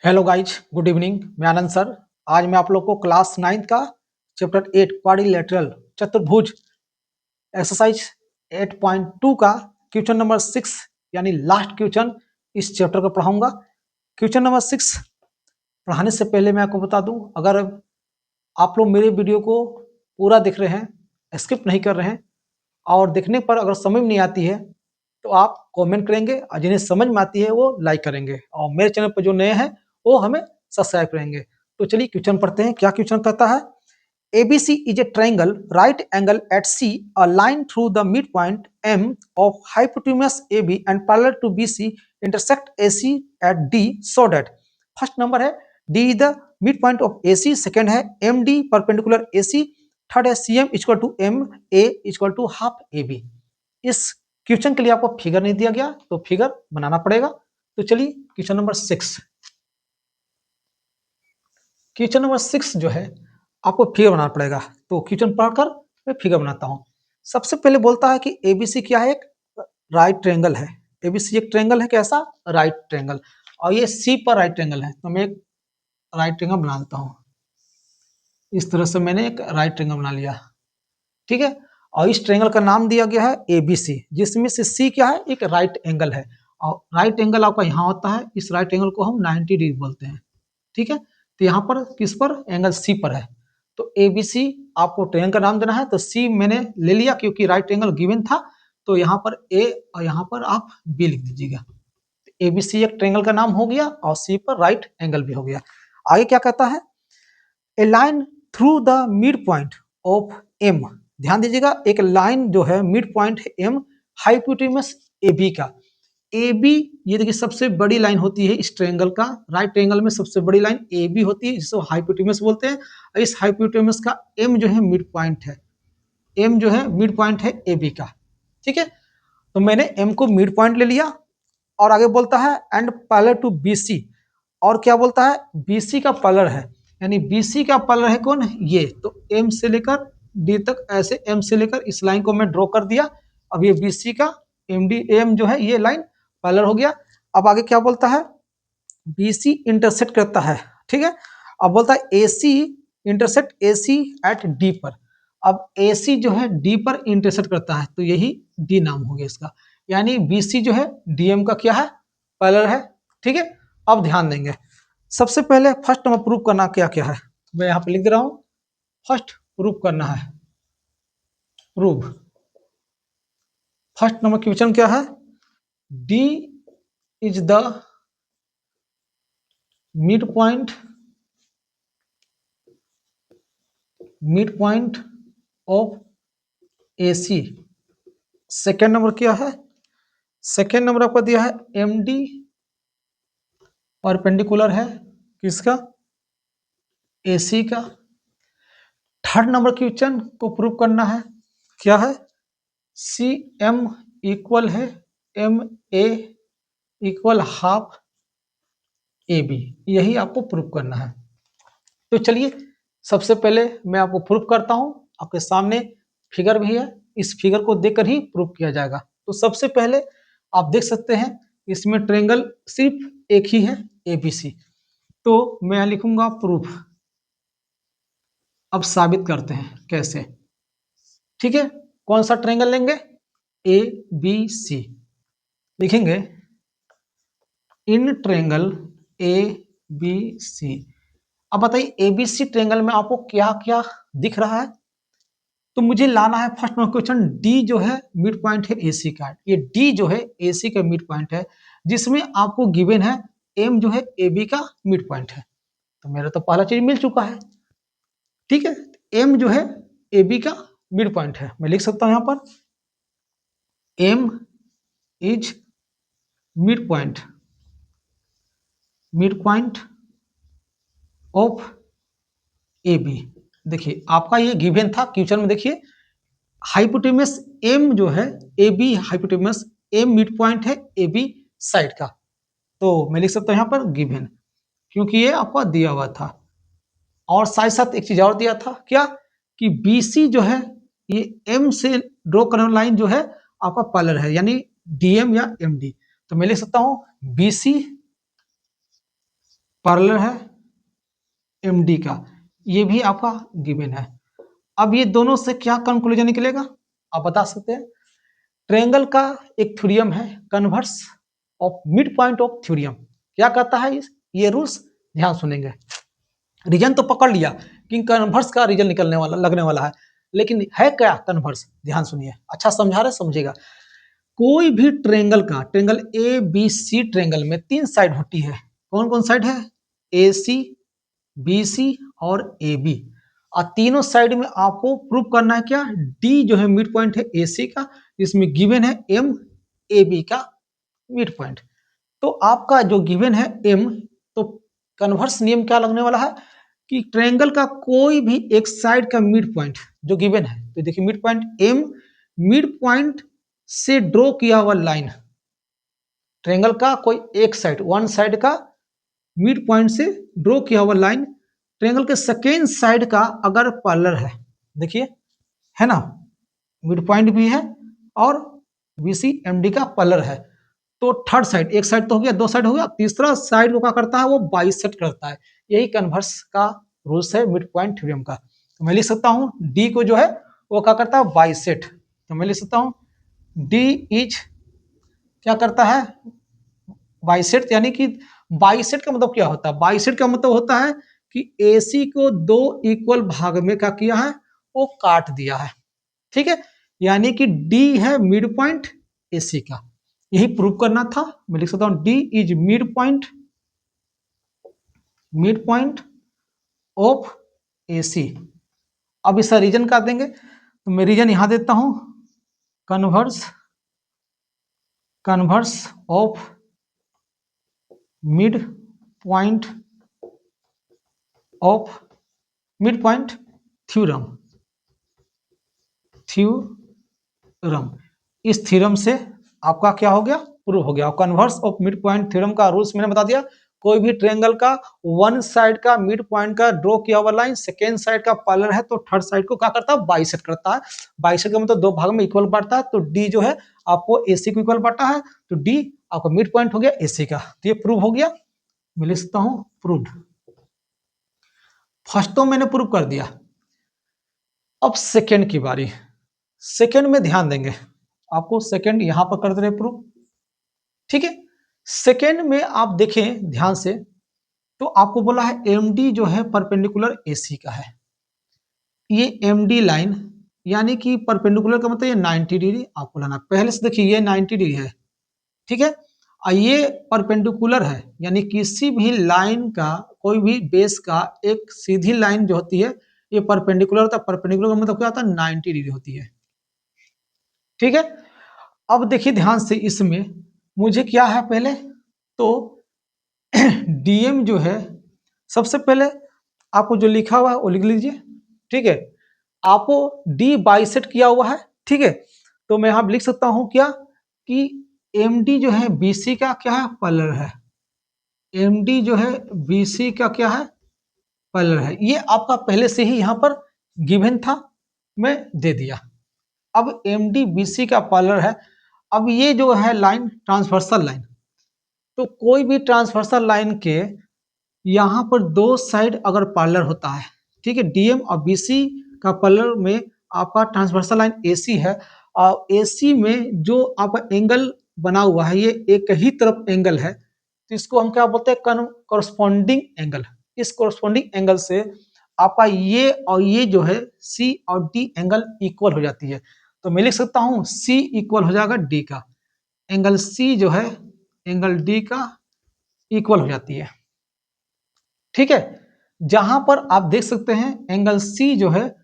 Hello guys, good evening. मैं आनंद sir. आज मैं आप लोग को क्लास 9 का चैप्टर 8 क्वाड्रिलेटरल चतुर्भुज एक्सरसाइज 8.2 का क्वेश्चन नंबर 6 यानी लास्ट क्वेश्चन इस चैप्टर को पढ़ाऊंगा। क्वेश्चन नंबर 6 पढ़ाने से पहले मैं आपको बता दूं, अगर आप लोग मेरे वीडियो को पूरा देख रहे हैं, स्किप नहीं कर रहे हैं और देखने पर अगर समझ नहीं आती है तो आप कमेंट करेंगे और जिन्हें समझ में आती है वो लाइक करेंगे और मेरे चैनल पर जो नए हैं वो हमें सब्सक्राइब करेंगे। तो चलिए क्वेश्चन पढ़ते हैं। क्या क्वेश्चन कहता है? ABC is a triangle, right angle at C, a line through the midpoint M of hypotenuse AB and parallel to BC intersect AC at D so that first number है D is the midpoint of AC, second है MD perpendicular AC, third है CM equal to MA equal to half AB। इस question के लिए आपको figure नहीं दिया गया तो फिगर बनाना पड़ेगा। तो चलिए क्वेश्चन नंबर 6। क्वेश्चन नंबर 6 जो है आपको फिगर बनाना पड़ेगा। तो क्वेश्चन पढ़कर मैं फिगर बनाता हूँ। सबसे पहले बोलता है कि एबीसी क्या है? एक राइट ट्रायंगल है। एबीसी एक ट्रायंगल है, कैसा? Right triangle. और ये सी पर राइट ट्रायंगल है, तो मैं एक राइट ट्रायंगल बना देता हूँ। इस तरह से मैंने एक राइट ट्रायंगल बना लिया, ठीक है। और इस ट्रायंगल का नाम दिया गया है एबीसी, जिसमें से सी क्या है? एक राइट एंगल है। और राइट एंगल आपका यहाँ होता है, इस राइट एंगल को हम 90 डिग्री बोलते हैं, ठीक है। तो यहाँ पर किस पर? एंगल सी पर है। तो एबीसी आपको ट्रायंगल का नाम देना है, तो सी मैंने ले लिया क्योंकि राइट एंगल गिवन था। तो यहाँ पर ए और यहाँ पर आप बी लिख दीजिएगा। एबीसी एक ट्रायंगल का नाम हो गया और सी पर राइट एंगल भी हो गया। आगे क्या कहता है? A line through the mid point of M. ध्यान दीजिएगा, एक लाइन जो है मिड पॉइंट है एम, हाइपोटेनस ए बी का। ए बी ये देखिए सबसे बड़ी लाइन होती है इस ट्रायंगल का। राइट ट्रायंगल में सबसे बड़ी लाइन ए बी होती है, जिसको हाइपोटेनस बोलते हैं। इस हाइपोटेनस का एम जो है मिड पॉइंट है, एम जो है मिड पॉइंट है ए बी का, ठीक है। तो मैंने एम को मिड पॉइंट ले लिया। और आगे बोलता है and parallel to B C. और क्या बोलता है? बी सी का पैरेलल है, यानी बी सी का पैरेलल है कौन? ये। तो एम से लेकर डी तक, ऐसे एम से लेकर इस लाइन को मैं ड्रॉ कर दिया। अब ये बी सी का एम डी एम जो है ये लाइन पैरेलल हो गया। अब आगे क्या बोलता है? बी सी इंटरसेक्ट करता है, ठीक है। अब बोलता है A C intersect A C at D पर। अब ए सी जो है डी पर इंटरसेक्ट करता है, तो यही डी नाम हो गया इसका। यानी बी सी जो है डीएम का क्या है? पैरेलल है, ठीक है। अब ध्यान देंगे, सबसे पहले फर्स्ट नंबर प्रूव करना क्या क्या है, मैं यहाँ पे लिख दे रहा हूँ। फर्स्ट प्रूव करना है, प्रूव। फर्स्ट नंबर क्वेश्चन क्या है? D is the mid point of A C. Second number क्या है? सेकेंड नंबर आपका दिया है एम डी परपेंडिकुलर है किसका? ए सी का। थर्ड नंबर क्वेश्चन को प्रूव करना है, क्या है? सी एम इक्वल है M A equal half A B, यही आपको प्रूव करना है। तो चलिए सबसे पहले मैं आपको प्रूव करता हूं। आपके सामने फिगर भी है, इस फिगर को देखकर ही प्रूव किया जाएगा। तो सबसे पहले आप देख सकते हैं इसमें ट्रायंगल सिर्फ एक ही है, एबीसी। तो मैं यहां लिखूंगा प्रूफ। अब साबित करते हैं कैसे, ठीक है। कौन सा ट्रायंगल लेंगे? ए बी सी लिखेंगे। In triangle A B C. अब बताइए एबीसी ट्रायंगल में आपको क्या क्या दिख रहा है? तो मुझे लाना है फर्स्ट नंबर क्वेश्चन, डी जो है मिड पॉइंट है एसी का। ये डी जो है एसी का मिड पॉइंट है, जिसमें आपको गिवन है एम जो है एबी का मिड पॉइंट है। तो मेरा तो पहला चीज मिल चुका है, ठीक है। एम जो है एबी का मिड पॉइंट है, मैं लिख सकता हूं यहां पर M is mid point of A B. देखिए आपका ये गिवन था क्वेश्चन में, देखिए हाइपोटेनस एम जो है A B, hypotenuse M mid point है ए बी साइड का। तो मैं लिख सकता हूं यहां पर गिवन, क्योंकि ये आपका दिया हुआ था। और साथ साथ एक चीज और दिया था, क्या? कि बी सी जो है ये एम से ड्रॉ करने वाली लाइन जो है आपका पैरेलल है, यानी डीएम या एम डी। तो मैं लिख सकता हूं बी सी पैरेलल है MD का, ये भी आपका गिवन है। अब ये दोनों से क्या कंक्लूजन निकलेगा आप बता सकते हैं। ट्रायंगल का एक थ्योरम है converse of mid point of theorem. क्या कहता है ये रूल्स, ध्यान सुनेंगे। रीजन तो पकड़ लिया कि कन्वर्स का रीजन निकलने वाला लगने वाला है, लेकिन है क्या कन्वर्स, ध्यान सुनिए, अच्छा समझा रहे समझिएगा। कोई भी ट्रायंगल का, ट्रायंगल ABC ट्रायंगल में 3 साइड होती है। कौन कौन साइड है? AC, BC और AB। और तीनों साइड में आपको प्रूव करना है क्या, D जो है मिड पॉइंट है AC का, इसमें गिवन है M AB का मिड पॉइंट। तो आपका जो गिवन है M, तो कन्वर्स नियम क्या लगने वाला है कि ट्रायंगल का कोई भी एक साइड का मिड पॉइंट जो गिवन है, तो देखिए mid point M, mid point से ड्रॉ किया हुआ लाइन, ट्रायंगल का कोई एक साइड, वन साइड का मिड पॉइंट से ड्रॉ किया हुआ लाइन ट्रायंगल के सेकेंड साइड का अगर पैरेलल है, देखिए है ना, मिड पॉइंट भी है और BC MD का पैरेलल है, तो थर्ड साइड, एक साइड तो हो गया, दो साइड हो गया, तीसरा साइड वो क्या करता है, वो बाइसेक्ट करता है। यही कन्वर्स का रूल्स है मिड पॉइंट थ्योरम का। तो मैं लिख सकता हूं डी को जो है वो क्या करता है, बाइसेक्ट। तो मैं लिख सकता हूं डी इज क्या करता है, बाइसेक्ट। यानी कि बाइसेक्ट का मतलब क्या होता है, बाइसेक्ट का मतलब होता है कि AC को 2 इक्वल भाग में क्या किया है, वो काट दिया है। ठीक है, यानी कि D है मिड पॉइंट AC का, यही प्रूव करना था। मैं लिख सकता हूं D is mid point of AC। अब इसका रीजन क्या देंगे, तो मैं रीजन यहां देता हूं, converse of mid point of mid point theorem. इस थ्योरम से आपका क्या हो गया, प्रूव हो गया। Converse of mid point theorem का रूल्स मैंने बता दिया, कोई भी ट्रायंगल का वन साइड का मिड पॉइंट का ड्रॉ किया हुआ लाइन सेकेंड साइड का पैरेलल है, तो थर्ड साइड को क्या करता है, बाइसेक्ट करता है। बाइसेक्ट का मतलब 2 भाग में इक्वल बांटता है, तो D जो है आपको AC को इक्वल बांटा है, तो D आपका मिड पॉइंट हो गया AC का। तो ये प्रूव हो गया, मैं लिखता हूं प्रूव्ड। फर्स्ट तो मैंने प्रूव कर दिया, अब सेकेंड की बारी। सेकेंड में ध्यान देंगे, आपको सेकेंड यहां पर कर दे रहे प्रूव। ठीक है, सेकेंड में आप देखें ध्यान से, तो आपको बोला है MD जो है परपेंडिकुलर AC का है। ये MD लाइन यानी कि परपेंडिकुलर का मतलब ये 90 डिग्री आपको लाना। पहले से देखिए ये 90 डिग्री है, ठीक है, और ये परपेंडिकुलर है, यानी किसी भी लाइन का, कोई भी बेस का एक सीधी लाइन जो होती है ये परपेंडिकुलर होता है। परपेंडिकुलर का मतलब क्या होता है, 90 डिग्री होती है। ठीक है, अब देखिए ध्यान से, इसमें मुझे क्या है पहले तो DM जो है, सबसे पहले आपको जो लिखा हुआ है वो लिख लीजिए। ठीक है, आपको D बाइसेक्ट किया हुआ है। ठीक है, तो मैं यहां लिख सकता हूं क्या कि MD जो है BC का क्या है, पैरेलल है। MD जो है BC का क्या है, पैरेलल है। ये आपका पहले से ही यहां पर गिवन था, मैं दे दिया। अब MD BC का पैरेलल है। अब ये जो है लाइन ट्रांसवर्सल लाइन, तो कोई भी ट्रांसवर्सल लाइन के यहाँ पर 2 साइड अगर पैरेलल होता है, ठीक है, DM और BC का पैरेलल में आपका ट्रांसवर्सल लाइन AC है, और AC में जो आपका एंगल बना हुआ है ये एक ही तरफ एंगल है, तो इसको हम क्या बोलते हैं, कॉरस्पॉन्डिंग एंगल। इस कॉरस्पॉन्डिंग एंगल से आपका ये और ये जो है C और D एंगल इक्वल हो जाती है। तो मैं लिख सकता हूँ C इक्वल हो जाएगा D का, एंगल C जो है एंगल D का इक्वल हो जाती है। ठीक है, जहां पर आप देख सकते हैं एंगल C जो है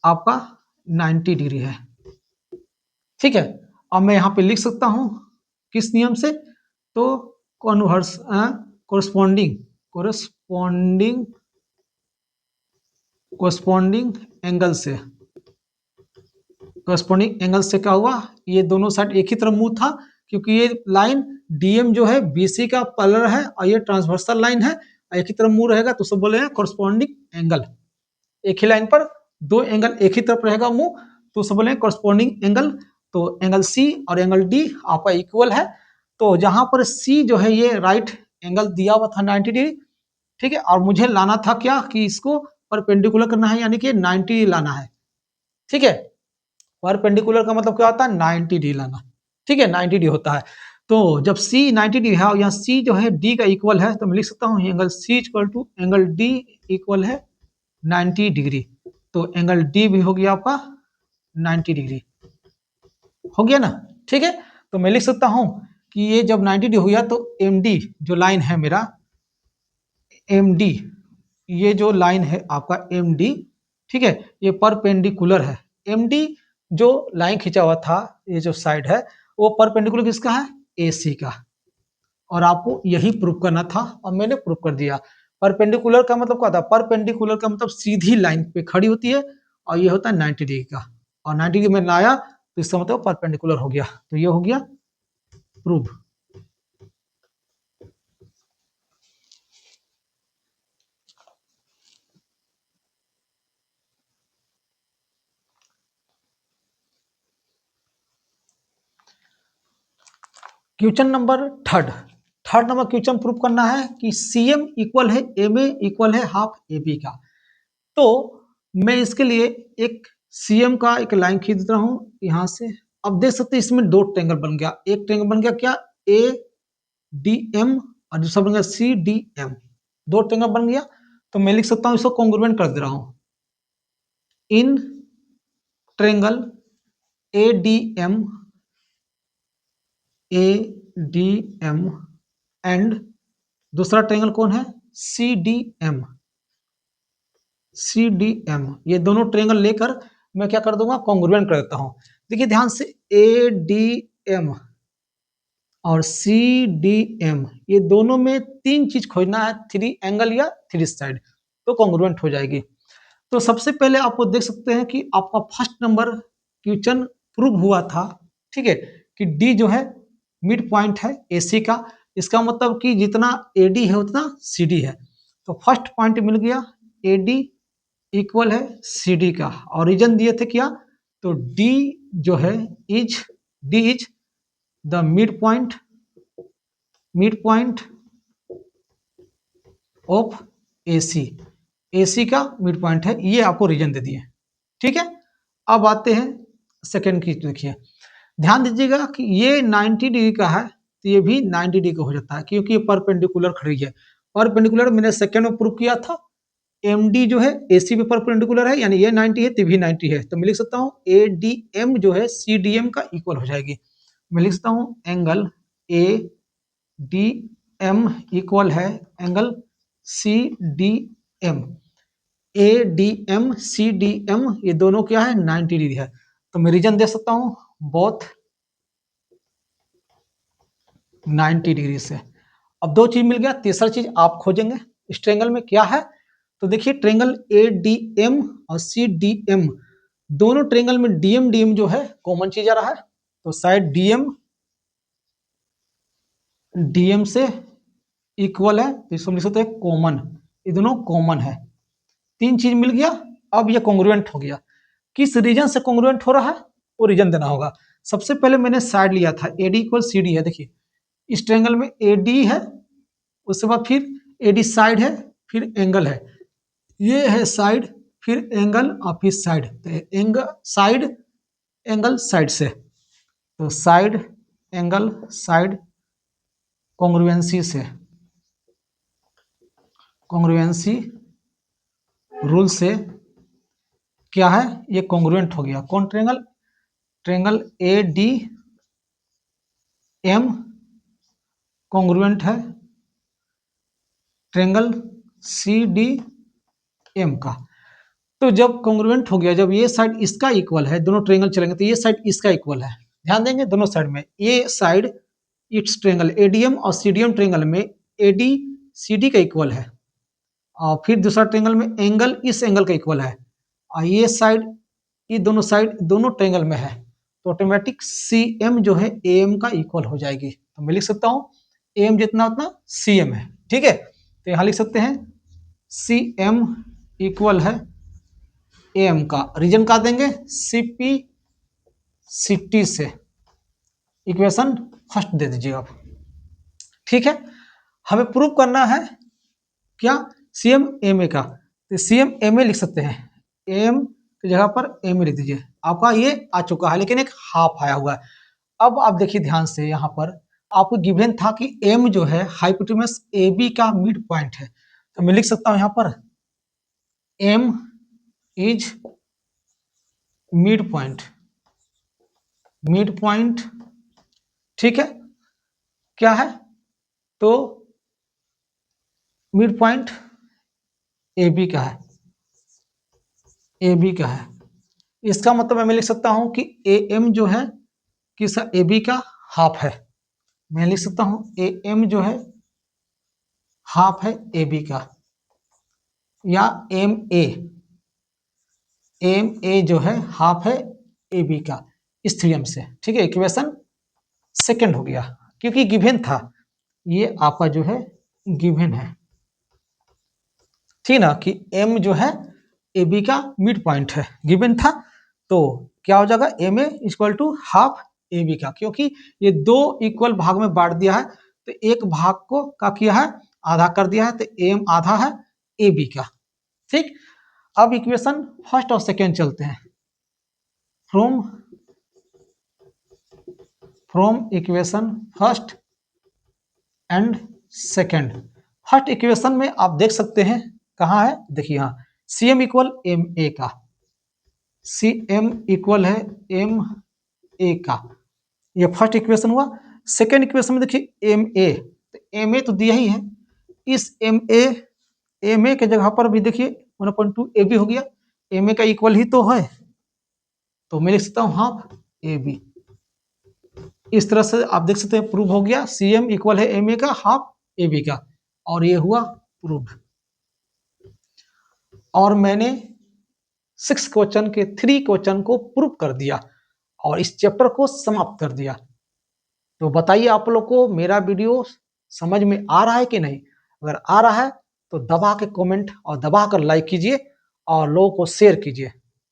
आपका 90 डिग्री है। ठीक है, अब मैं यहां पे लिख सकता हूं किस नियम से, तो कोरस्पॉन्डिंग एंगल से क्या हुआ, ये दोनों साइड एक ही तरफ मुंह था, क्योंकि ये लाइन DM जो है BC का पैरेलल है और ये ट्रांसवर्सल लाइन है, एक ही तरफ मुंह रहेगा, तो सब बोले हैं कोरस्पॉन्डिंग एंगल। एक ही लाइन पर 2 एंगल एक ही तरफ रहेगा मुंह, तो सब बोले कोरस्पॉन्डिंग एंगल। तो एंगल C और एंगल D आपका इक्वल है। तो जहां पर C जो है ये राइट एंगल दिया हुआ था 90 डिग्री, ठीक है, और मुझे लाना था क्या कि इसको परपेंडिकुलर करना है, यानी कि 90 लाना है, ठीक है। परपेंडिकुलर का मतलब क्या होता है, 90 डिग्री लाना, ठीक है, 90 डिग्री होता है। तो जब C 90 डिग्री है और यहाँ C जो है D का इक्वल है, तो मैं लिख सकता हूँ angle C equal to angle D equal है 90 डिग्री। तो एंगल D भी हो गया आपका 90 डिग्री, हो गया ना, ठीक है। तो मैं लिख सकता हूँ कि ये जब 90 डिग्री हो गया तो MD जो लाइन है मेरा, MD ये जो लाइन है आपका MD, ठीक है, ये परपेंडिकुलर है। MD जो लाइन खींचा हुआ था, ये जो साइड है वो परपेंडिकुलर किसका है, AC का, और आपको यही प्रूव करना था और मैंने प्रूव कर दिया। परपेंडिकुलर का मतलब क्या था, परपेंडिकुलर का मतलब सीधी लाइन पे खड़ी होती है और ये होता है 90 डिग्री का, और 90 डिग्री में लाया तो इसका मतलब परपेंडिकुलर हो गया, तो ये हो गया prove. Question number third number question prove करना है कि CM इक्वल है MA इक्वल है हाफ AB का। तो मैं इसके लिए एक CM का एक लाइन खींच रहा हूं यहां से। अब देख सकते हैं इसमें दो ट्रेंगल बन गया, एक ट्रेंगल बन गया क्या, ADM, और दूसरा बन गया CDM, दो ट्रेंगल बन गया। तो मैं लिख सकता हूं, इसको कॉन्ग्रुएंट कर दे रहा हूं, इन ट्रेंगल ADM एंड दूसरा ट्रेंगल कौन है, CDM, ये दोनों ट्रेंगल लेकर मैं क्या कर दूंगा, कॉन्ग्रुएंट कर देता हूं। देखिए ध्यान से, ADM और CDM ये दोनों में तीन चीज खोजना है, थ्री एंगल या थ्री साइड, तो कॉन्ग्रुएंट हो जाएगी। तो सबसे पहले आपको देख सकते हैं कि आपका फर्स्ट नंबर क्वेश्चन प्रूव हुआ था, ठीक है, कि D जो है मिड पॉइंट है AC का, इसका मतलब कि जितना AD है उतना CD है। तो फर्स्ट पॉइंट मिल गया, AD इक्वल है CD का, और रीजन दिए थे क्या, तो D जो है D is the mid point of AC का मिड पॉइंट है, ये आपको रीजन दे दिए, ठीक है। अब आते हैं सेकंड की, देखिए ध्यान दीजिएगा कि ये 90 डिग्री का है तो ये भी 90 डिग्री का हो जाता है, क्योंकि ये परपेंडिकुलर खड़ी है। परपेंडिकुलर मैंने सेकंड में प्रूव किया था, MD जो है AC पे परपेंडिकुलर है, यानी ये 90 है तो भी 90 है, तो मैं लिख सकता हूँ ADM जो है CDM का इक्वल हो जाएगी। मैं लिख सकता हूँ एंगल ADM इक्वल है एंगल CDM, ADM CDM ये दोनों क्या है, 90 डिग्री है। तो मैं रीजन दे सकता हूँ बोथ 90 डिग्री से। अब दो चीज मिल गया, तीसरा चीज आप खोजेंगे इस ट्रेंगल में क्या है। तो देखिए ट्रेंगल ADM और CDM दोनों ट्रेंगल में DM जो है कॉमन चीज आ रहा है, तो साइड DM से इक्वल है, तो इसको लिख सकते हैं कॉमन, ये दोनों कॉमन है, तीन चीज मिल गया। अब ये कॉन्ग्रुएंट हो गया, किस रीजन से कॉन्ग्रुएंट हो रहा है वो रीजन देना होगा। सबसे पहले मैंने साइड लिया था AD इक्वल CD है, देखिए इस ट्रेंगल में AD है, उसके बाद फिर AD साइड है, फिर एंगल है, ये है साइड, फिर एंगल और फिर साइड, तो एंगल साइड एंगल साइड से, तो side angle side congruency rule से क्या है, ये कॉन्ग्रुएंट हो गया। कौन ट्रेंगल, ट्रेंगल ADM कॉन्ग्रुएंट है ट्रेंगल CDM का। तो जब कॉन्ग्रुएंट हो गया, जब ये साइड इसका इक्वल है, दोनों ट्रेंगल चलेंगे तो ये साइड इसका इक्वल है, ध्यान देंगे दोनों साइड में, ये साइड इट्स ट्रेंगल ADM और CDM ट्रेंगल में AD CD का इक्वल है, और फिर दूसरा ट्रेंगल में एंगल इस एंगल का इक्वल है, और ये साइड, ये दोनों साइड दोनों ट्रेंगल में है, तो ऑटोमेटिक CM जो है AM का इक्वल हो जाएगी। तो मैं लिख सकता हूँ AM जितना उतना CM है, ठीक है। तो यहाँ लिख सकते हैं CM इक्वल है AM का, रीजन का देंगे CP/CT से, इक्वेशन फर्स्ट दे दीजिए आप, ठीक है। हमें प्रूव करना है क्या, सीएम एम ए का, तो सीएम एम ए लिख सकते हैं, एम की जगह पर एम ए लिख दीजिए, आपका ये आ चुका है, लेकिन एक हाफ आया हुआ है। अब आप देखिए ध्यान से, यहाँ पर आपको गिवन था कि एम जो है हाइपोटेन्यूस ए बी का मिड पॉइंट है, तो मैं लिख सकता हूं यहाँ पर M is mid point, mid point, ठीक है, क्या है, तो मिड पॉइंट ए बी का है, ए बी का है। इसका मतलब मैं लिख सकता हूं कि ए एम जो है किसका, ए बी का हाफ है। मैं लिख सकता हूं ए एम जो है हाफ है ए बी का, या एम ए जो है हाफ है ए बी का, इस थ्योरम से, ठीक है। इक्वेशन सेकंड हो गया, क्योंकि गिवन था, ये आपका जो है गिवन है, ठीक ना, कि एम जो है ए बी का मिड पॉइंट है, गिवन था, तो क्या हो जाएगा, M A equal to half A B का, क्योंकि ये दो इक्वल भाग में बांट दिया है, तो एक भाग को क्या किया है, आधा कर दिया है, तो एम आधा है ए बी का, ठीक। अब इक्वेशन फर्स्ट और सेकेंड चलते हैं, from equation first and second. First equation में आप देख सकते हैं कहाँ है, देखिए यहाँ C M equal M A का, सी एम इक्वल है एम ए का, ये फर्स्ट इक्वेशन हुआ। सेकेंड इक्वेशन में देखिए एम ए, तो एम ए तो दिया ही है, इस एम ए के जगह पर भी देखिए 1/2 ए बी हो गया, एम ए का इक्वल ही तो है, तो मैं लिख सकता हूँ हाफ ए बी। इस तरह से आप देख सकते हैं प्रूव हो गया, सी एम इक्वल है एम ए का हाफ ए बी का, और ये हुआ प्रूव। और मैंने 6 क्वेश्चन के 3 क्वेश्चन को प्रूव कर दिया और इस चैप्टर को समाप्त कर दिया। तो बताइए आप लोग को मेरा वीडियो समझ में आ रहा है कि नहीं? अगर आ रहा है तो दबा के कमेंट और दबा कर लाइक कीजिए और लोगों को शेयर कीजिए,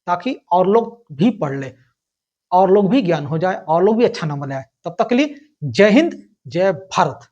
ताकि और लोग भी पढ़ ले, और लोग भी ज्ञान हो जाए, और लोग भी अच्छा नंबर लाए। तब तक के लिए जय हिंद, जय भारत।